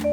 I'm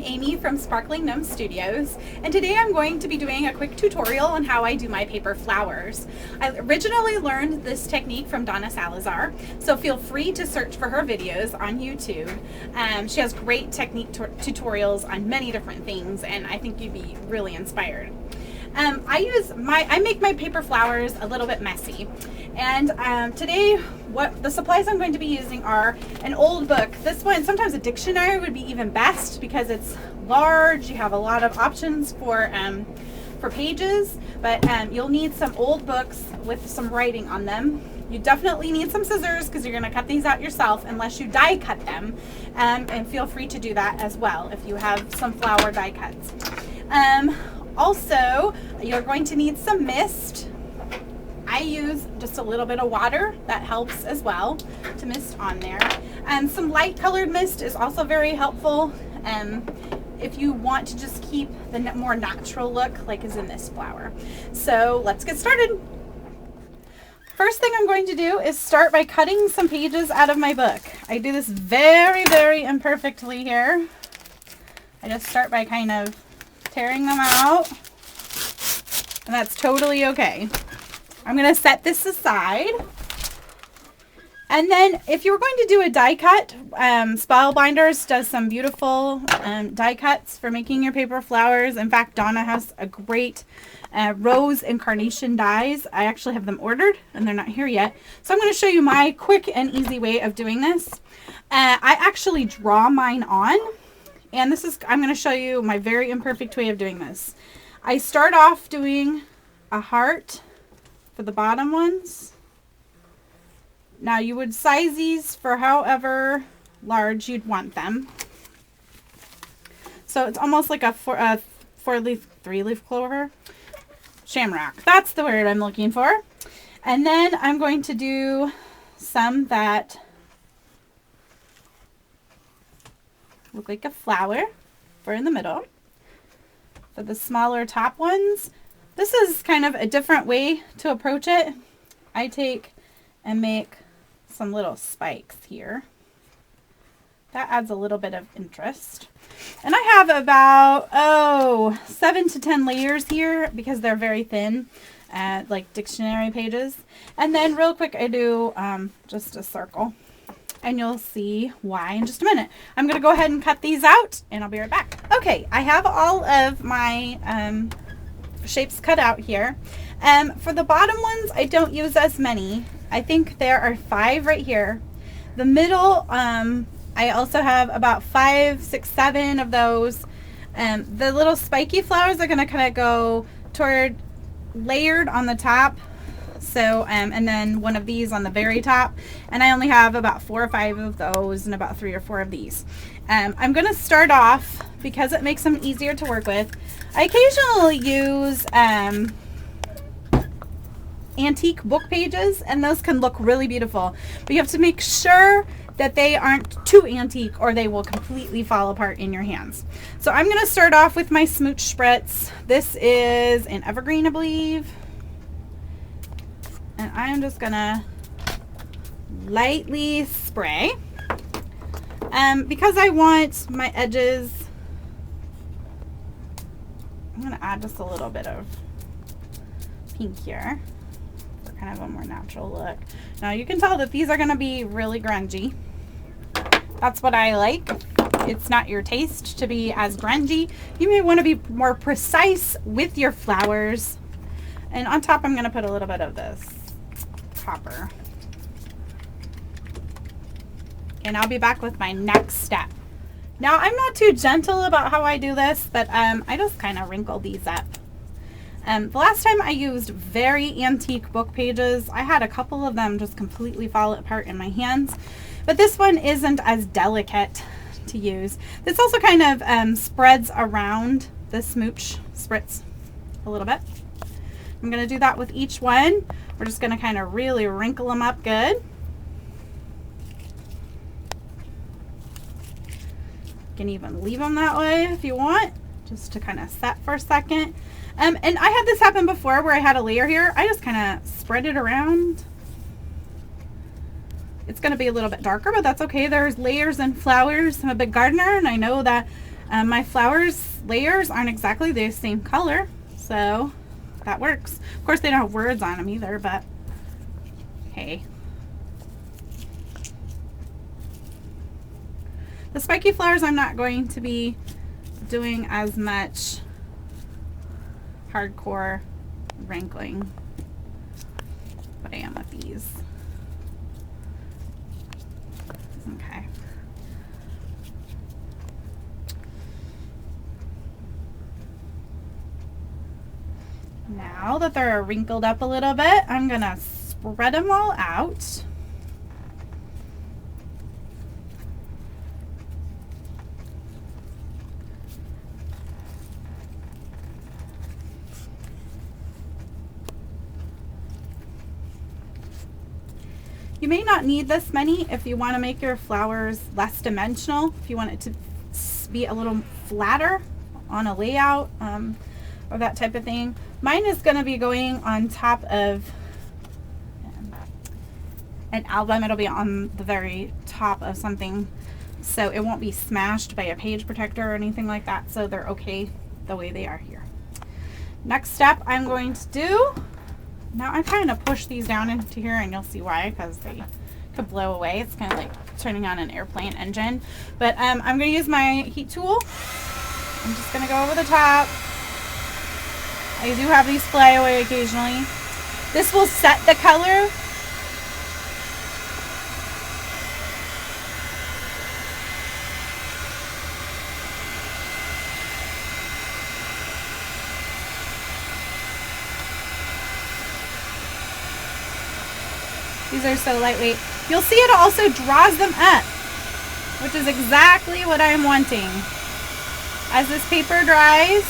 Amy from Sparkling Gnome Studios, and today I'm going to be doing a quick tutorial on how I do my paper flowers. I originally learned this technique from Donna Salazar, so feel free to search for her videos on YouTube. She has great technique tutorials on many different things, and I think you'd be really inspired. I make my paper flowers a little bit messy, and today what the supplies I'm going to be using are an old book. This one, sometimes a dictionary would be even best because it's large. You have a lot of options for pages, but you'll need some old books with some writing on them. You definitely need some scissors because you're going to cut these out yourself unless you die cut them, and feel free to do that as well if you have some flower die cuts. Also, you're going to need some mist. I use just a little bit of water. That helps as well to mist on there. Some light colored mist is also very helpful if you want to just keep the more natural look like is in this flower. So let's get started. First thing I'm going to do is start by cutting some pages out of my book. I do this very, very imperfectly here. I just start by kind of tearing them out, and that's totally okay. I'm going to set this aside, and then if you're going to do a die cut, Spellbinders does some beautiful die cuts for making your paper flowers. In fact, Donna has a great rose and carnation dies. I actually have them ordered and they're not here yet, so I'm going to show you my quick and easy way of doing this. I actually draw mine on, and I'm going to show you my very imperfect way of doing this. I start off doing a heart for the bottom ones. Now you would size these for however large you'd want them. So it's almost like a three-leaf clover. Shamrock. That's the word I'm looking for. And then I'm going to do some that look like a flower for in the middle. For the smaller top ones, this is kind of a different way to approach it. I take and make some little spikes here. That adds a little bit of interest. And I have about 7 to 10 layers here because they're very thin, like dictionary pages. And then real quick I do just a circle. And you'll see why in just a minute. I'm going to go ahead and cut these out, and I'll be right back. Okay, I have all of my shapes cut out here. For the bottom ones, I don't use as many. I think there are 5 right here. The middle, I also have about 5, 6, 7 of those. The little spiky flowers are going to kind of go toward layered on the top. So, and then one of these on the very top, and I only have about 4 or 5 of those and about 3 or 4 of these. I'm going to start off, because it makes them easier to work with. I occasionally use antique book pages, and those can look really beautiful, but you have to make sure that they aren't too antique or they will completely fall apart in your hands. So I'm going to start off with my smooch spritz. This is an evergreen, I believe. And I'm just gonna lightly spray. Because I want my edges, I'm gonna add just a little bit of pink here for kind of a more natural look. Now you can tell that these are gonna be really grungy. That's what I like. It's not your taste to be as grungy. You may want to be more precise with your flowers. And on top I'm gonna put a little bit of this copper, and I'll be back with my next step. Now I'm not too gentle about how I do this, but I just kind of wrinkle these up. The last time I used very antique book pages, I had a couple of them just completely fall apart in my hands, but this one isn't as delicate to use. This also kind of spreads around the smooch spritz a little bit. I'm going to do that with each one. We're just going to kind of really wrinkle them up good. You can even leave them that way if you want. just to kind of set for a second. And I had this happen before where I had a layer here. I just kind of spread it around. It's going to be a little bit darker, but that's okay. There's layers and flowers. I'm a big gardener, and I know that my flowers layers aren't exactly the same color, so that works. Of course, they don't have words on them either, but hey. The spiky flowers, I'm not going to be doing as much hardcore wrinkling, but I am with these. Okay. Now that they're wrinkled up a little bit, I'm gonna spread them all out. You may not need this many if you want to make your flowers less dimensional, if you want it to be a little flatter on a layout or that type of thing. Mine is going to be going on top of an album. It'll be on the very top of something, so it won't be smashed by a page protector or anything like that, so they're okay the way they are here. Next step I'm going to do, now I kind of push these down into here, and you'll see why, because they could blow away. It's kind of like turning on an airplane engine. But I'm going to use my heat tool. I'm just going to go over the top. I do have these fly away occasionally. This will set the color. These are so lightweight. You'll see it also draws them up, which is exactly what I'm wanting. As this paper dries,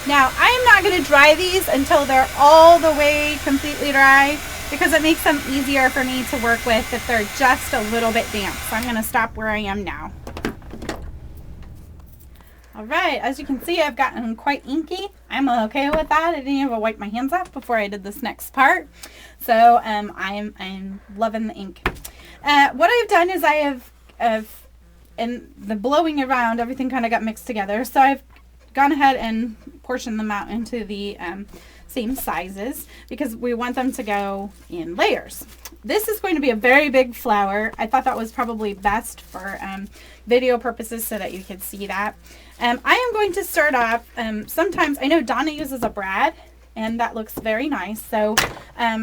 now I am not going to dry these until they're all the way completely dry, because it makes them easier for me to work with if they're just a little bit damp. So I'm going to stop where I am now. All right, as you can see, I've gotten quite inky. I'm okay with that. I didn't even wipe my hands off before I did this next part. So I'm loving the ink. What I've done is I have and the blowing around, everything kind of got mixed together. So I've gone ahead and portioned them out into the same sizes, because we want them to go in layers. This is going to be a very big flower. I thought that was probably best for video purposes so that you could see that. I am going to start off, sometimes, I know Donna uses a brad, and that looks very nice. So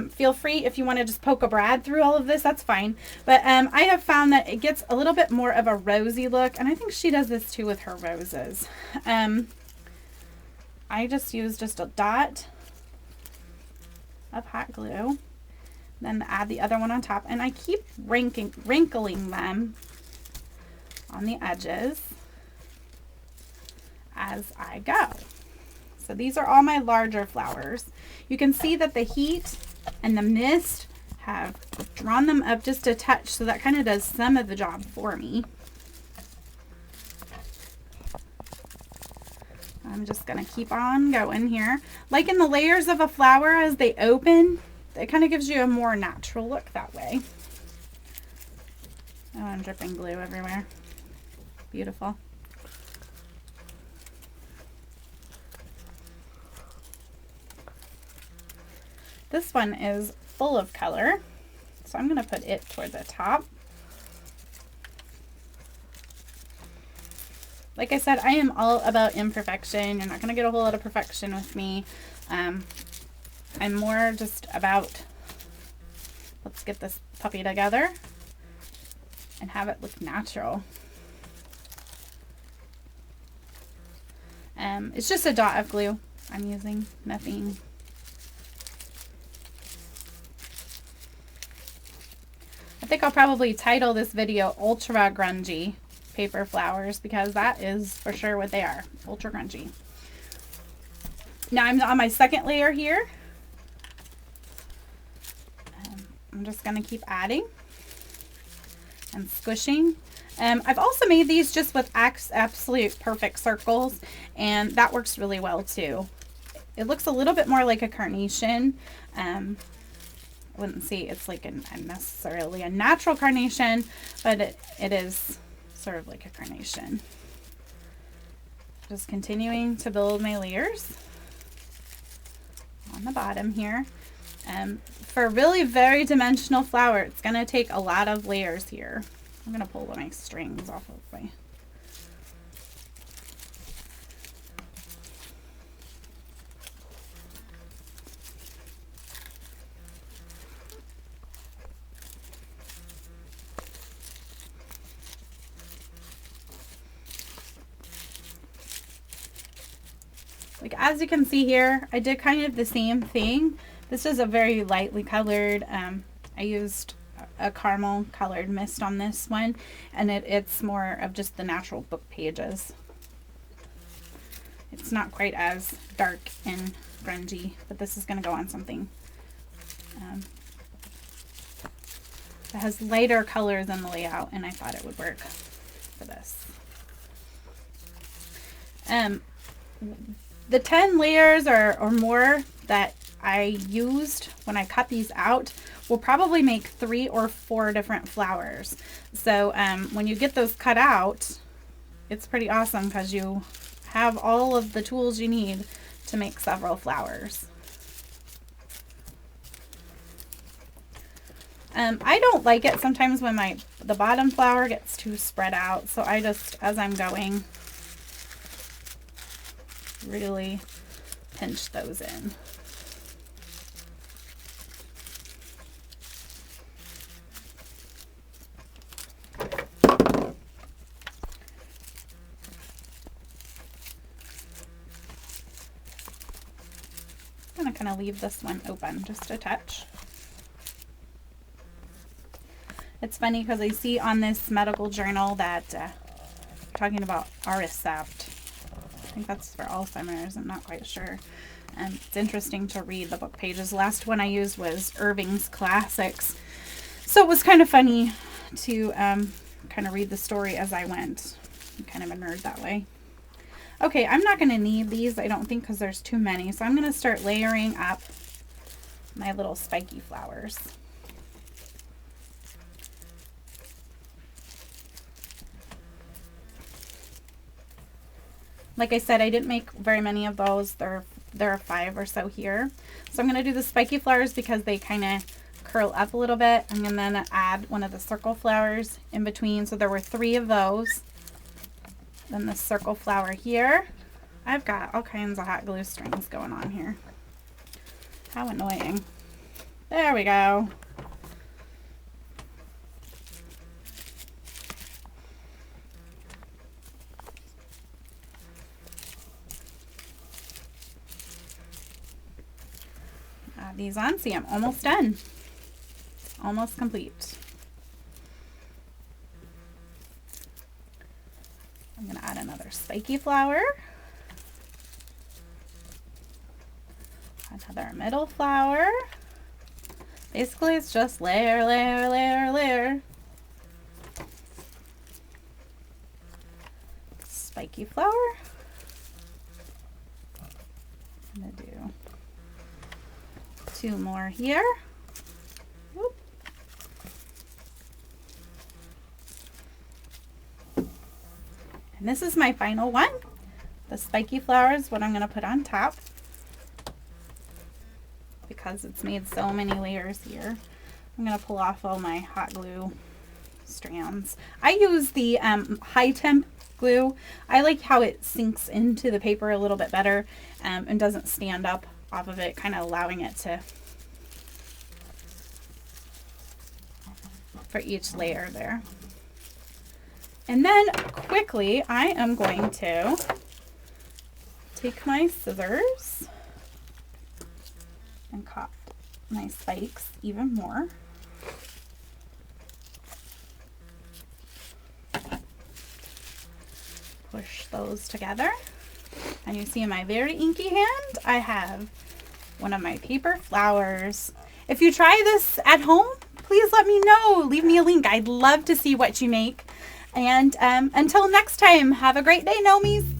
feel free, if you want to just poke a brad through all of this, that's fine. But I have found that it gets a little bit more of a rosy look, and I think she does this too with her roses. I just use just a dot of hot glue, then add the other one on top, and I keep wrinkling them on the edges as I go. So these are all my larger flowers. You can see that the heat and the mist have drawn them up just a touch, so that kind of does some of the job for me. I'm just going to keep on going here. Like in the layers of a flower, as they open, it kind of gives you a more natural look that way. Oh, I'm dripping glue everywhere. Beautiful. This one is full of color, so I'm going to put it toward the top. Like I said, I am all about imperfection. You're not going to get a whole lot of perfection with me. I'm more just about, let's get this puppy together and have it look natural. It's just a dot of glue I'm using, nothing. I think I'll probably title this video Ultra Grungy paper flowers, because that is for sure what they are, ultra grungy. Now I'm on my second layer here. I'm just going to keep adding and squishing. I've also made these just with absolute perfect circles, and that works really well too. It looks a little bit more like a carnation. I wouldn't say it's like necessarily a natural carnation, but it is sort of like a carnation. Just continuing to build my layers on the bottom here. For a really very dimensional flower, it's going to take a lot of layers here. I'm going to pull my strings off of my... Like, as you can see here, I did kind of the same thing. This is a very lightly colored, I used a caramel colored mist on this one, and it's more of just the natural book pages. It's not quite as dark and grungy, but this is going to go on something that has lighter colors in the layout, and I thought it would work for this. The 10 layers or more that I used when I cut these out will probably make 3 or 4 different flowers. So when you get those cut out, it's pretty awesome because you have all of the tools you need to make several flowers. I don't like it sometimes when the bottom flower gets too spread out, so I just, as I'm going, really pinch those in. I'm going to kind of leave this one open just a touch. It's funny because I see on this medical journal that talking about Aricept. I think that's for Alzheimer's. I'm not quite sure. It's interesting to read the book pages. The last one I used was Irving's Classics. So it was kind of funny to kind of read the story as I went. I'm kind of a nerd that way. Okay, I'm not going to need these, I don't think, because there's too many. So I'm going to start layering up my little spiky flowers. Like I said, I didn't make very many of those. There are 5 or so here. So I'm going to do the spiky flowers because they kind of curl up a little bit. I'm going to then add one of the circle flowers in between. So there were 3 of those. Then the circle flower here. I've got all kinds of hot glue strings going on here. How annoying. There we go. Add these on. See, I'm almost done. Almost complete. I'm going to add another spiky flower. Another middle flower. Basically, it's just layer, layer, layer, layer. Spiky flower. I'm going to do 2 more here. Whoop. And this is my final one. The spiky flower is what I'm going to put on top because it's made so many layers here. I'm going to pull off all my hot glue strands. I use the high temp glue. I like how it sinks into the paper a little bit better and doesn't stand up off of it, kind of allowing it to, for each layer there. And then quickly, I am going to take my scissors and cut my spikes even more. push those together. And you see in my very inky hand, I have one of my paper flowers. If you try this at home, please let me know. Leave me a link. I'd love to see what you make. And until next time, have a great day, Nomies.